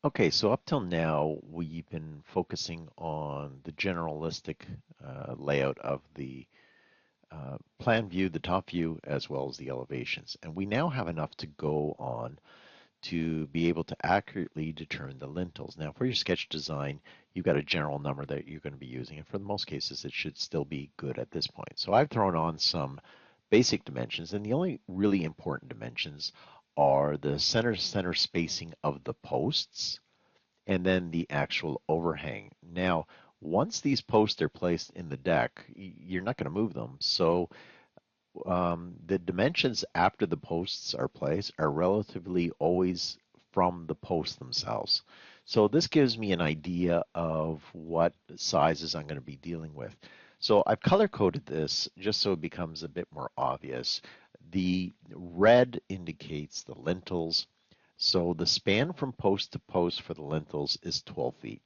Okay, so up till now, we've been focusing on the generalistic layout of the plan view, the top view, as well as the elevations. And we now have enough to go on to be able to accurately determine the lintels. Now, for your sketch design, you've got a general number that you're going to be using, and for the most cases, it should still be good at this point. So I've thrown on some basic dimensions, and the only really important dimensions are the center spacing of the posts and then the actual overhang. Now, once these posts are placed in the deck, you're not going to move them. So the dimensions after the posts are placed are relatively always from the posts themselves. So this gives me an idea of what sizes I'm going to be dealing with. So I've color coded this just so it becomes a bit more obvious. The red indicates the lintels. So the span from post to post for the lintels is 12 feet.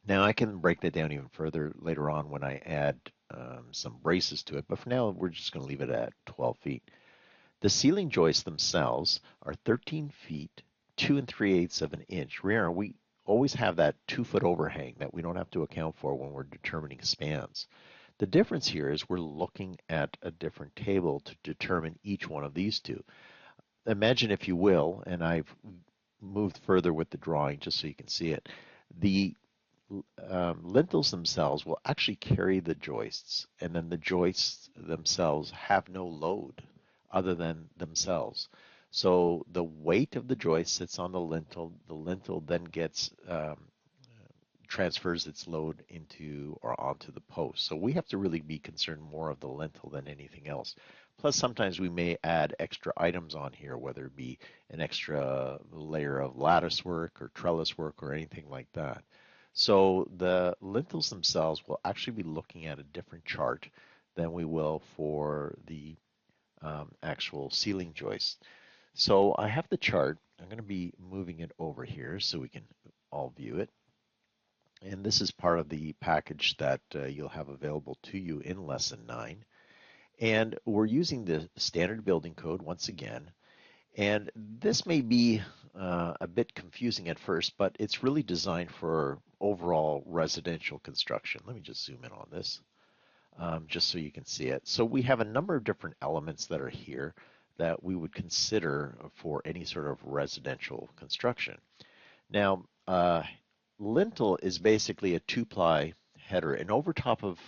Now I can break that down even further later on when I add some braces to it, but for now we're just going to leave it at 12 feet. The ceiling joists themselves are 13 feet, 2 and 3/8 of an inch. Remember, we always have that 2 foot overhang that we don't have to account for when we're determining spans. The difference here is we're looking at a different table to determine each one of these two. Imagine, if you will, and I've moved further with the drawing just so you can see it, the lintels themselves will actually carry the joists, and then the joists themselves have no load other than themselves. So the weight of the joist sits on the lintel. The lintel then gets transfers its load into or onto the post. So we have to really be concerned more of the lintel than anything else. Plus, sometimes we may add extra items on here, whether it be an extra layer of lattice work or trellis work or anything like that. So the lintels themselves will actually be looking at a different chart than we will for the actual ceiling joist. So I have the chart. I'm going to be moving it over here so we can all view it. And this is part of the package that you'll have available to you in Lesson 9. And we're using the standard building code once again. And this may be a bit confusing at first, but it's really designed for overall residential construction. Let me just zoom in on this just so you can see it. So we have a number of different elements that are here that we would consider for any sort of residential construction. Now, lintel is basically a two-ply header, and over top of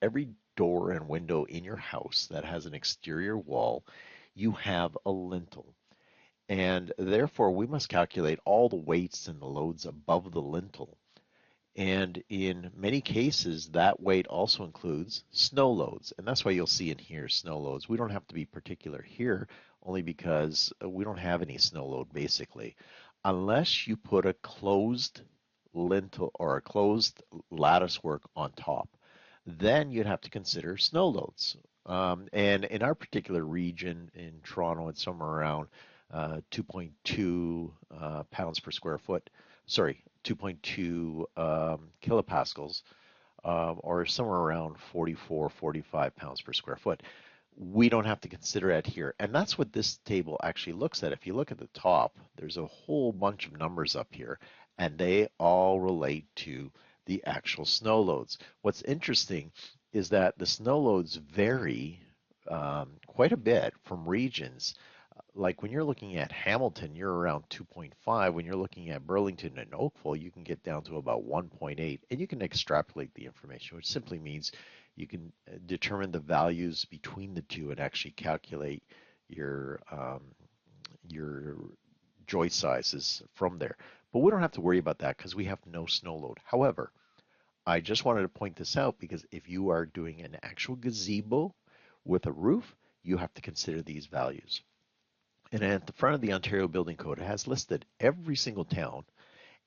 every door and window in your house that has an exterior wall, you have a lintel. And therefore, we must calculate all the weights and the loads above the lintel. And in many cases, that weight also includes snow loads. And that's why you'll see in here snow loads. We don't have to be particular here, only because we don't have any snow load basically, unless you put a closed lintel or a closed lattice work on top. Then you'd have to consider snow loads. And in our particular region in Toronto, it's somewhere around 2.2 pounds per square foot. Sorry, 2.2 kilopascals, or somewhere around 44, 45 pounds per square foot. We don't have to consider it here. And that's what this table actually looks at. If you look at the top, there's a whole bunch of numbers up here, and they all relate to the actual snow loads. What's interesting is that the snow loads vary quite a bit from regions. Like when you're looking at Hamilton, you're around 2.5. When you're looking at Burlington and Oakville, you can get down to about 1.8, and you can extrapolate the information, which simply means you can determine the values between the two and actually calculate your joist sizes from there. But we don't have to worry about that because we have no snow load. However, I just wanted to point this out because if you are doing an actual gazebo with a roof, you have to consider these values. And at the front of the Ontario Building Code, it has listed every single town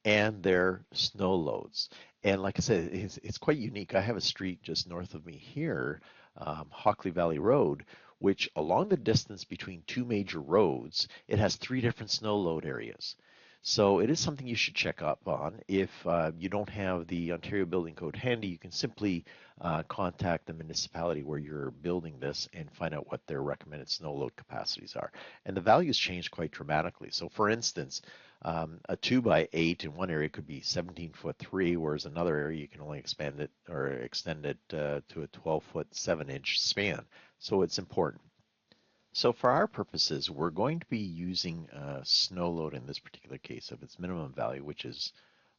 and their snow loads. And like I said, it's quite unique. I have a street just north of me here, Hockley Valley Road, which along the distance between two major roads, it has three different snow load areas. So it is something you should check up on. If you don't have the Ontario Building Code handy, you can simply contact the municipality where you're building this and find out what their recommended snow load capacities are. And the values change quite dramatically. So for instance, A 2 by 8 in one area could be 17 foot 3, whereas another area you can only expand it or extend it to a 12 foot 7 inch span. So it's important. So for our purposes, we're going to be using snow load in this particular case of its minimum value, which is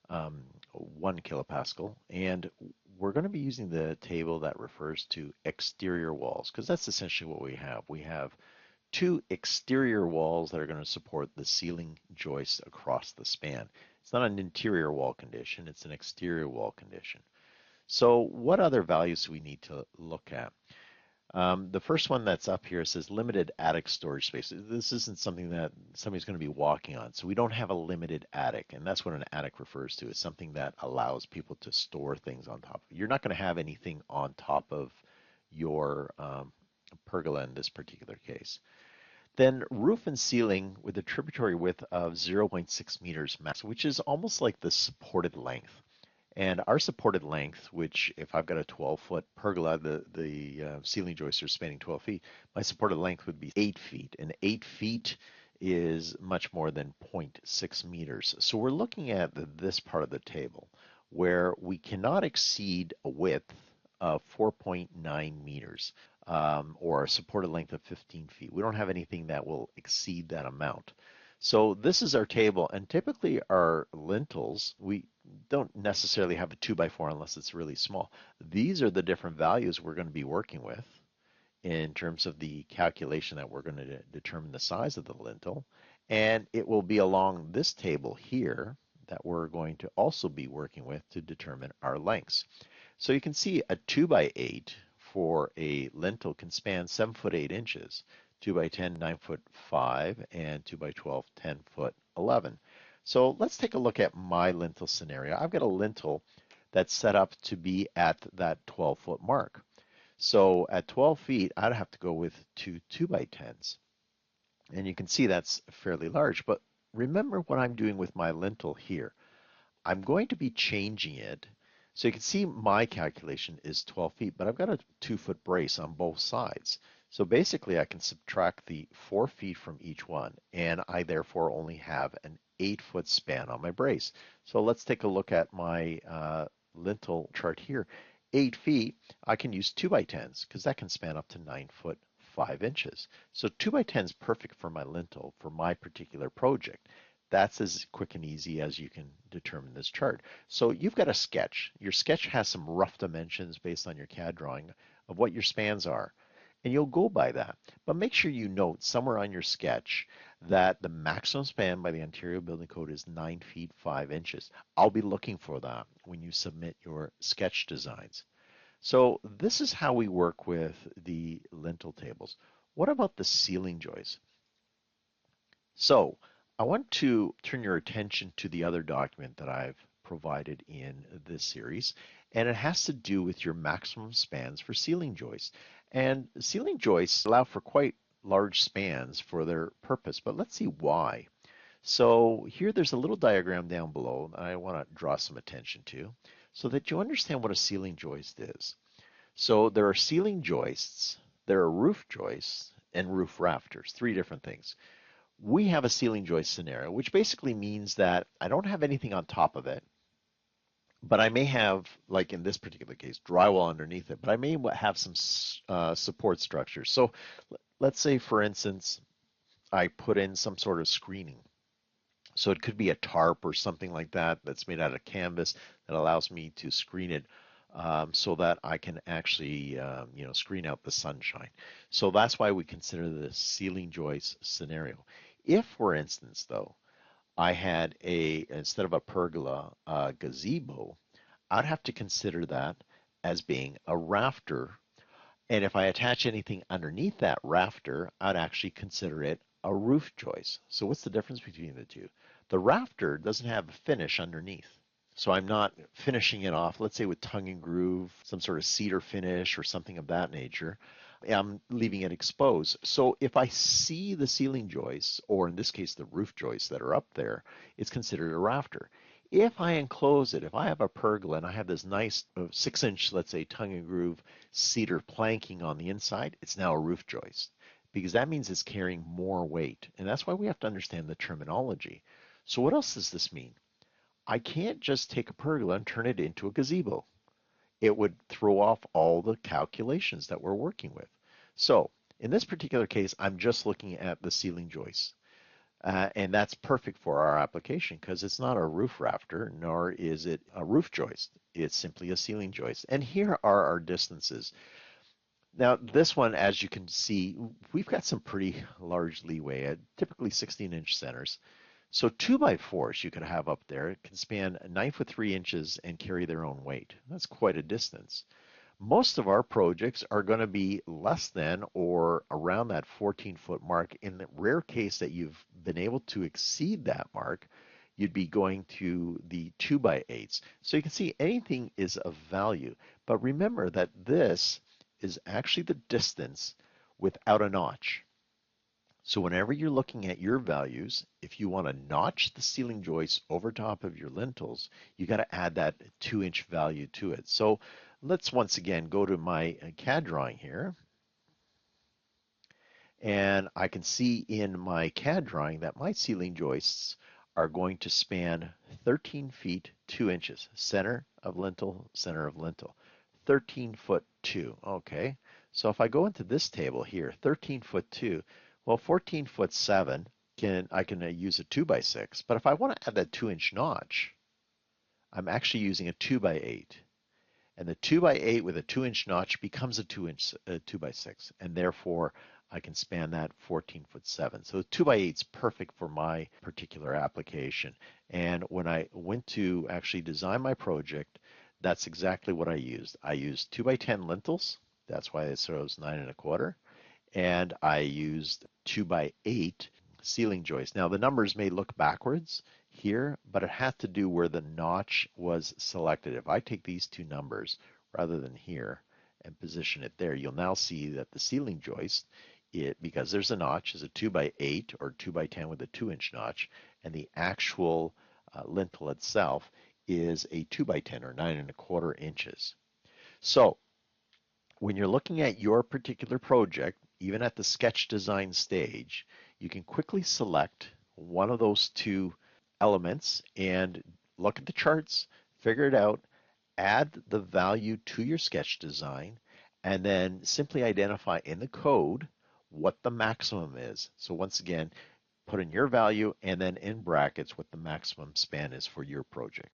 1 kilopascal, and we're going to be using the table that refers to exterior walls, because that's essentially what we have. We have two exterior walls that are going to support the ceiling joists across the span. It's not an interior wall condition, it's an exterior wall condition. So what other values do we need to look at? The first one that's up here says limited attic storage space. This isn't something that somebody's going to be walking on. So we don't have a limited attic. And that's what an attic refers to. It's something that allows people to store things on top. You're not going to have anything on top of your pergola in this particular case. Then roof and ceiling with a tributary width of 0.6 meters max, which is almost like the supported length. And our supported length, which if I've got a 12-foot pergola, the ceiling joists are spanning 12 feet, my supported length would be 8 feet. And 8 feet is much more than 0.6 meters. So we're looking at this part of the table where we cannot exceed a width of 4.9 meters or a supported length of 15 feet. We don't have anything that will exceed that amount. So this is our table, and typically our lintels, we don't necessarily have a 2 by 4 unless it's really small. These are the different values we're going to be working with in terms of the calculation that we're going to determine the size of the lintel. And it will be along this table here that we're going to also be working with to determine our lengths. So you can see a 2 by 8 for a lintel can span 7 foot 8 inches. 2 by 10, 9 foot 5, and 2 by 12, 10 foot 11. So let's take a look at my lintel scenario. I've got a lintel that's set up to be at that 12-foot mark. So at 12 feet, I'd have to go with two 2 by 10s. And you can see that's fairly large, but remember what I'm doing with my lintel here. I'm going to be changing it. So you can see my calculation is 12 feet, but I've got a 2-foot brace on both sides. So basically I can subtract the 4 feet from each one, and I therefore only have an 8-foot span on my brace. So let's take a look at my lintel chart here. 8 feet, I can use 2 by 10s because that can span up to 9 foot 5 inches. So 2 by 10 is perfect for my lintel for my particular project. That's as quick and easy as you can determine this chart. So you've got a sketch. Your sketch has some rough dimensions based on your CAD drawing of what your spans are. And you'll go by that. But make sure you note somewhere on your sketch that the maximum span by the Ontario Building Code is 9 feet 5 inches. I'll be looking for that when you submit your sketch designs. So this is how we work with the lintel tables. What about the ceiling joists? So I want to turn your attention to the other document that I've provided in this series, and it has to do with your maximum spans for ceiling joists. And ceiling joists allow for quite large spans for their purpose, but let's see why. So here there's a little diagram down below that I want to draw some attention to so that you understand what a ceiling joist is. So there are ceiling joists, there are roof joists, and roof rafters, three different things. We have a ceiling joist scenario, which basically means that I don't have anything on top of it, but I may have, like in this particular case, drywall underneath it, but I may have some support structures. So let's say, for instance, I put in some sort of screening. So it could be a tarp or something like that that's made out of canvas that allows me to screen it so that I can actually, screen out the sunshine. So that's why we consider this ceiling joist scenario. If, for instance, though, I had instead of a pergola, a gazebo, I'd have to consider that as being a rafter. And if I attach anything underneath that rafter, I'd actually consider it a roof joist. So what's the difference between the two? The rafter doesn't have a finish underneath. So I'm not finishing it off, let's say with tongue and groove, some sort of cedar finish or something of that nature. I'm leaving it exposed. So if I see the ceiling joists, or in this case the roof joists that are up there, it's considered a rafter. If I enclose it, if I have a pergola and I have this nice 6-inch, let's say, tongue and groove cedar planking on the inside, it's now a roof joist because that means it's carrying more weight. And that's why we have to understand the terminology. So what else does this mean? I can't just take a pergola and turn it into a gazebo. It would throw off all the calculations that we're working with. So in this particular case, I'm just looking at the ceiling joists. And that's perfect for our application because it's not a roof rafter, nor is it a roof joist. It's simply a ceiling joist. And here are our distances. Now, this one, as you can see, we've got some pretty large leeway at typically 16-inch centers. So 2x4s you could have up there. It can span 9 foot 3 inches and carry their own weight. That's quite a distance. Most of our projects are going to be less than or around that 14-foot mark. In the rare case that you've been able to exceed that mark, you'd be going to the 2x8s. So you can see anything is of value. But remember that this is actually the distance without a notch. So whenever you're looking at your values, if you want to notch the ceiling joists over top of your lintels, you got to add that 2-inch value to it. So let's once again go to my CAD drawing here. And I can see in my CAD drawing that my ceiling joists are going to span 13 feet 2 inches, center of lintel, center of lintel. 13 foot 2. Okay. So if I go into this table here, 13 foot 2, well, 14 foot 7 I can use a 2x6, but if I want to add that 2-inch notch, I'm actually using a 2x8. And the 2x8 with a 2-inch notch becomes a 2x6, and therefore I can span that 14 foot 7. So the 2x8 is perfect for my particular application. And when I went to actually design my project, that's exactly what I used. I used 2x10 lintels. That's why it shows 9 1/4. And I used 2x8 ceiling joist. Now the numbers may look backwards here, but it has to do where the notch was selected. If I take these two numbers rather than here and position it there, you'll now see that the ceiling joist, because there's a notch, is a 2x8 or 2x10 with a 2-inch notch, and the actual lintel itself is a 2x10 or 9 1/4 inches. So when you're looking at your particular project, even at the sketch design stage, you can quickly select one of those two elements and look at the charts, figure it out, add the value to your sketch design, and then simply identify in the code what the maximum is. So once again, put in your value and then in brackets what the maximum span is for your project.